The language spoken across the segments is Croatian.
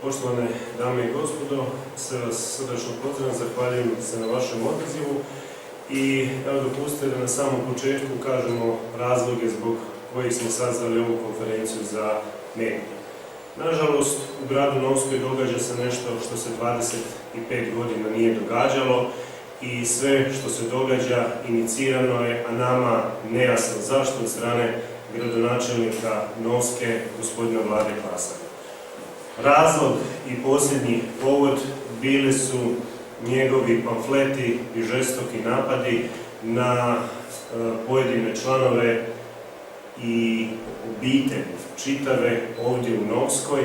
Poštovane dame i gospodo, sve vas srdačno pozdravljam, zahvaljujem se na vašem odazivu i evo dopustite da na samom početku kažemo razloge zbog kojih smo sazvali ovu konferenciju za medije. Nažalost, u gradu Novskoj događa se nešto što se 25 godina nije događalo i sve što se događa inicirano je, a nama nejasno zašto od strane gradonačelnika Novske, gospodina Vlade Klasana. Razlog i posljednji povod bili su njegovi pamfleti i žestoki napadi na pojedine članove i obitelji čitave ovdje u Novskoj,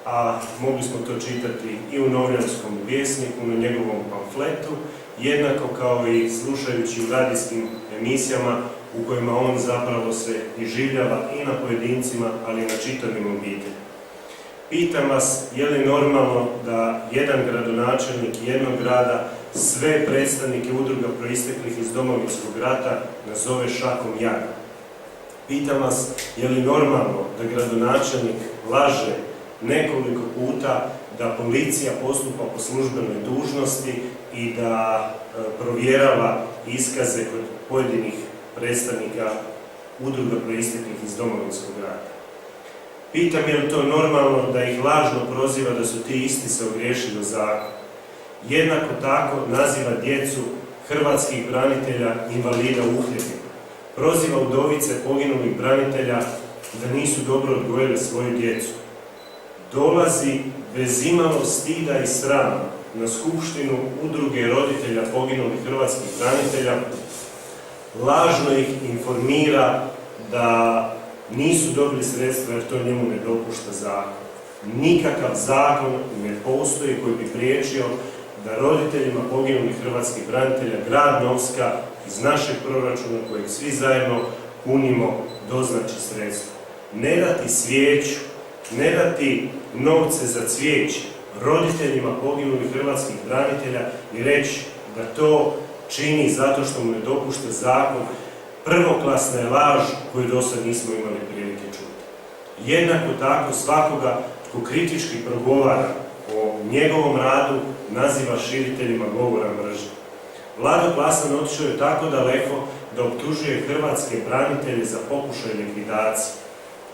a mogli smo to čitati i u Novinarskom vjesniku, na njegovom pamfletu, jednako kao i slušajući u radijskim emisijama u kojima on zapravo se iživljava i na pojedincima, ali i na čitavim obiteljima. Pitam vas, je li normalno da jedan gradonačelnik jednog grada sve predstavnike udruga proisteklih iz Domovinskog rata nazove šakom jaja? Pitam vas, je li normalno da gradonačelnik laže nekoliko puta, da policija postupa po službenoj dužnosti i da provjerava iskaze kod pojedinih predstavnika udruga proisteklih iz Domovinskog rata? Pitam, je li to normalno da ih lažno proziva da su ti isti se ogriješili o zakon? Jednako tako naziva djecu hrvatskih branitelja invalida uhljebima. Proziva udovice poginulih branitelja da nisu dobro odgojili svoju djecu. Dolazi bez imalo stida i srama na skupštinu udruge roditelja poginulih hrvatskih branitelja, lažno ih informira da nisu dobili sredstva jer to njemu ne dopušta zakon. Nikakav zakon ne postoji koji bi priječio da roditeljima poginulih hrvatskih branitelja grad Novska iz našeg proračuna, kojeg svi zajedno punimo, doznači sredstva. Ne dati svijeću, ne dati novce za cvijeće roditeljima poginulih hrvatskih branitelja i reći da to čini zato što mu ne dopušta zakon, prvoklasna je laž koju do sad nismo imali prilike čuti. Jednako tako svakoga tko kritički progovara o njegovom radu naziva širiteljima govora mržnje. Vlado Klasan otišao je tako daleko da optužuje hrvatske branitelje za pokušaj likvidacije.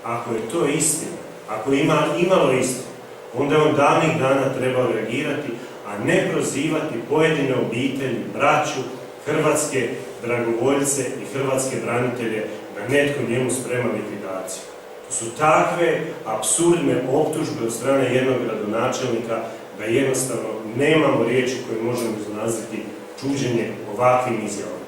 Ako je to istina, ako ima imalo istinu, onda je on davnih dana trebao reagirati, a ne prozivati pojedine obitelji, braću, hrvatske dragovoljce i hrvatske branitelje da netko njemu sprema likvidaciju. To su takve apsurdne optužbe od strane jednog gradonačelnika da jednostavno nemamo riječi koje možemo izraziti čuđenje ovakvim izjavama.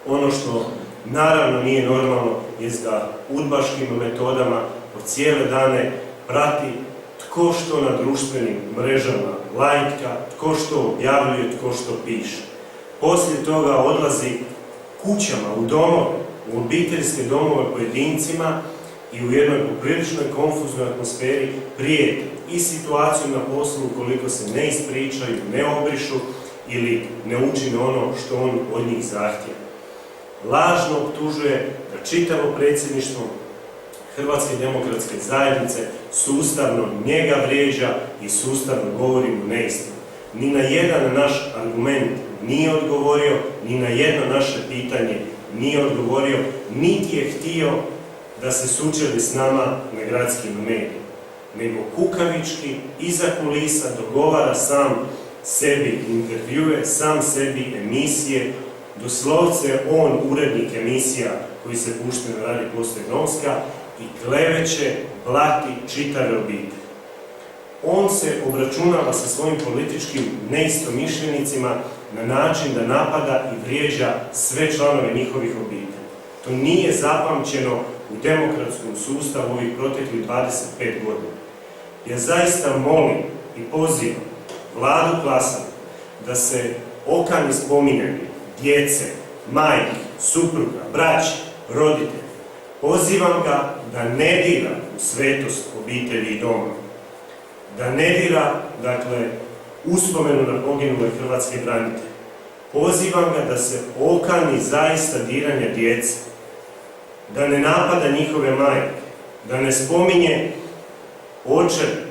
Ono što naravno nije normalno je da udbaškim metodama po cijele dane prati tko što na društvenim mrežama lajka, tko što objavljuje, tko što piše. Poslije toga odlazi kućama, u domove, u obiteljske domove pojedincima i u jednoj popriličnoj konfuznoj atmosferi prijeti i situaciju na poslu ukoliko se ne ispričaju, ne obrišu ili ne učine ono što on od njih zahtjeva. Lažno optužuje da čitavo predsjedništvo Hrvatske demokratske zajednice sustavno njega vrijeđa i sustavno govori mu neistinu. Ni na jedan naš argument nije odgovorio, ni na jedno naše pitanje nije odgovorio, niti je htio da se sučeli s nama na gradskim medijima, nego kukavički iza kulisa dogovara sam sebi intervjue, sam sebi emisije, doslovce on urednik emisija koji se puštaju na Radio Postaja Novska i kleveće, blati čitave obitelji. On se obračunava sa svojim političkim neistomišljenicima na način da napada i vrijeđa sve članove njihovih obitelji. To nije zapamćeno u demokratskom sustavu ovih proteklih 25 godina. Ja zaista molim i pozivam Vladu Klasana da se okani spominjanje djece, majki, supruga, braće, roditelja. Pozivam ga da ne dira u svetost obitelji i doma. Da ne dira, uspomenu na poginule hrvatske branitelje. Pozivam ga da se okani zaista diranja djece. Da ne napada njihove majke. Da ne spominje očeve,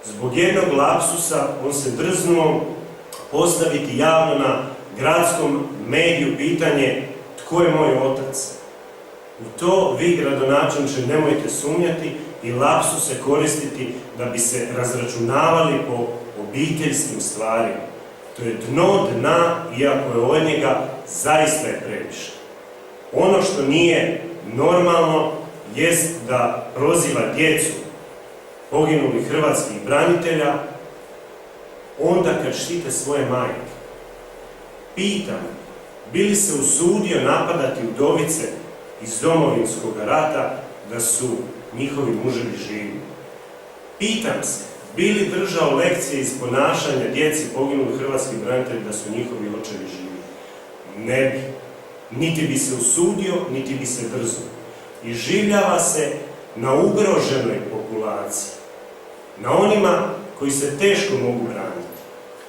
Zbog jednog lapsusa on se drznuo postaviti javno na gradskom mediju pitanje tko je moj otac. U to vi, gradonačelniče, nemojte sumnjati i lapsuse koristiti da bi se razračunavali po obiteljskim stvarima. To je dno dna, iako je od njega zaista je previše. Ono što nije normalno jest da proziva djecu poginulih hrvatskih branitelja onda kad štite svoje majke. Pitam, bi li se usudio napadati udovice iz Domovinskog rata da su njihovi muževi živi? Pitam se, bi li držao lekcije iz ponašanja djeci poginulih hrvatskih branitelja da su njihovi očevi živi? Ne bi. Niti bi se usudio, niti bi se drznuo. I življava se na ugroženoj populaciji, na onima koji se teško mogu braniti.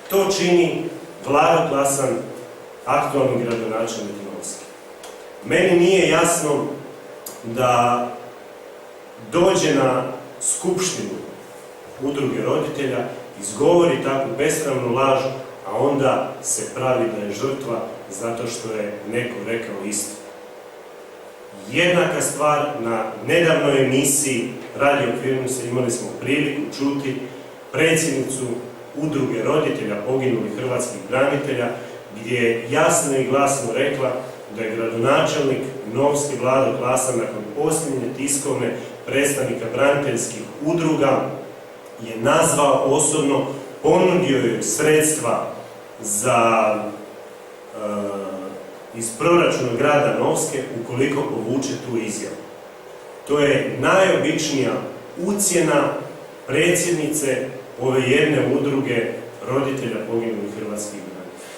To čini vladoklasan aktualni gradonačelnik Novske. Meni nije jasno da dođe na skupštinu udruge roditelja, izgovori takvu besramnu laž, a onda se pravi da je žrtva zato što je neko rekao istinu. Jednaka stvar na nedavnoj emisiji Radio Okvirnice imali smo priliku čuti predsjednicu udruge roditelja poginulih hrvatskih branitelja, gdje je jasno i glasno rekla da je gradonačelnik Novski Vlado Klasan nakon posljednje tiskovne predstavnika braniteljskih udruga je nazvao osobno, ponudio joj sredstva za iz proračuna grada Novske ukoliko povuče tu izjavu. To je najobičnija ucjena predsjednice ove jedne udruge roditelja poginulih hrvatskih branitelja.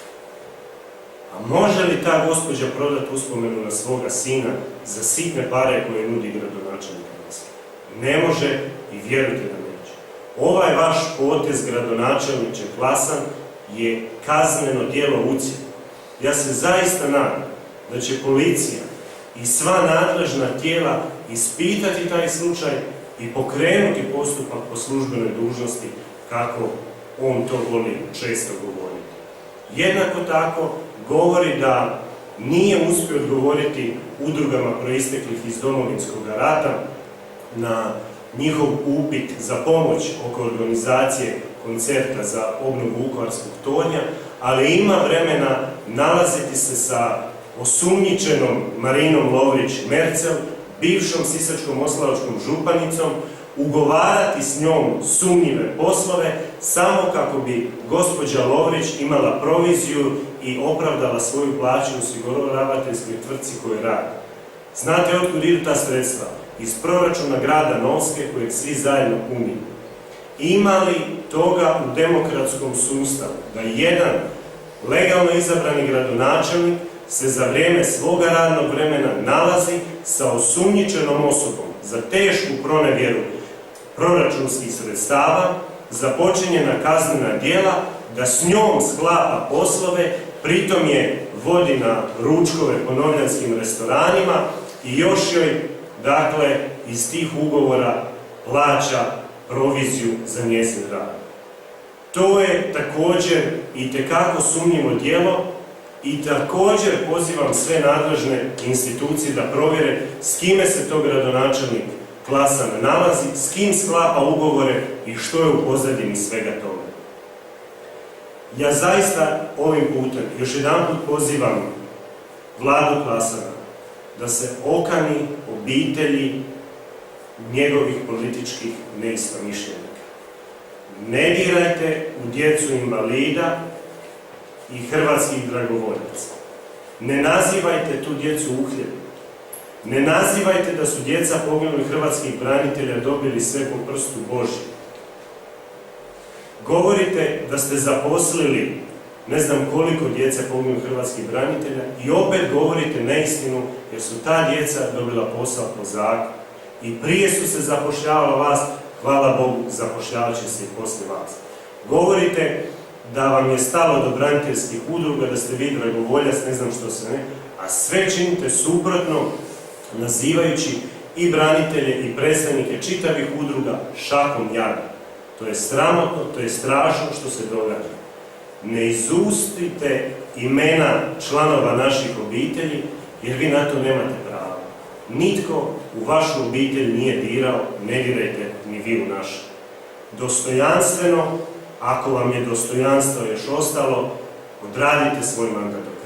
A može li ta gospođa prodati uspomenu na svoga sina za sitne pare koje nudi gradonačelnik Novske? Ne može i vjerujte da neće. Ovaj vaš potez, gradonačelniče Klasan, je kazneno djelo ucjene. Ja se zaista nadam da će policija i sva nadležna tijela ispitati taj slučaj i pokrenuti postupak po službenoj dužnosti kako on to voli često govoriti. Jednako tako govori da nije uspio odgovoriti udrugama proisteklih iz Domovinskog rata na njihov upit za pomoć oko organizacije koncerta za obnovu Vukovarskog tornja, ali ima vremena nalaziti se sa osumnjičenom Marinom Lovrić-Merzel, bivšom sisačko-moslavačkom županicom, ugovarati s njom sumnjive poslove samo kako bi gospođa Lovrić imala proviziju i opravdala svoju plaću u osiguravateljskoj tvrtci koju radi. Znate otkud idu ta sredstva? Iz proračuna grada Novske kojeg svi zajedno punimo. Ima li toga u demokratskom sustavu da jedan legalno izabrani gradonačelnik se za vrijeme svoga radnog vremena nalazi sa osumnjičenom osobom za tešku pronevjeru proračunskih sredstava, za počinjena kaznena djela, da s njom sklapa poslove, pritom je vodi na ručkove po novljanskim restoranima i još joj, dakle, iz tih ugovora plaća proviziju za njezin rad. To je također itekako sumnjivo djelo i također pozivam sve nadležne institucije da provjere s kime se to gradonačelnik Klasan nalazi, s kim sklapa ugovore i što je u pozadini svega toga. Ja zaista ovim putem još jedanput pozivam Vladu Klasana da se okani obitelji njegovih političkih neistomišljenika. Ne dirajte u djecu invalida i hrvatskih dragovoljaca. Ne nazivajte tu djecu uhljebi. Ne nazivajte da su djeca poginulih hrvatskih branitelja dobili sve po prstu Božjem. Govorite da ste zaposlili ne znam koliko djece poginulih hrvatskih branitelja i opet govorite neistinu jer su ta djeca dobila posao po zakonu. I prije su se zapošljavala vas, hvala Bogu, zapošljavat će se i poslije vas. Govorite da vam je stalo do braniteljskih udruga, da ste vi dragovoljac, ne znam što se ne, a sve činite suprotno, nazivajući i branitelje i predstavnike čitavih udruga šakom jada. To je sramotno, to je strašno što se događa. Ne izustite imena članova naših obitelji, jer vi na to nemate pravo. Nitko u vašu obitelj nije dirao, ne dirajte ni vi u našu. Dostojanstveno, ako vam je dostojanstvo još ostalo, odradite svoj mandat.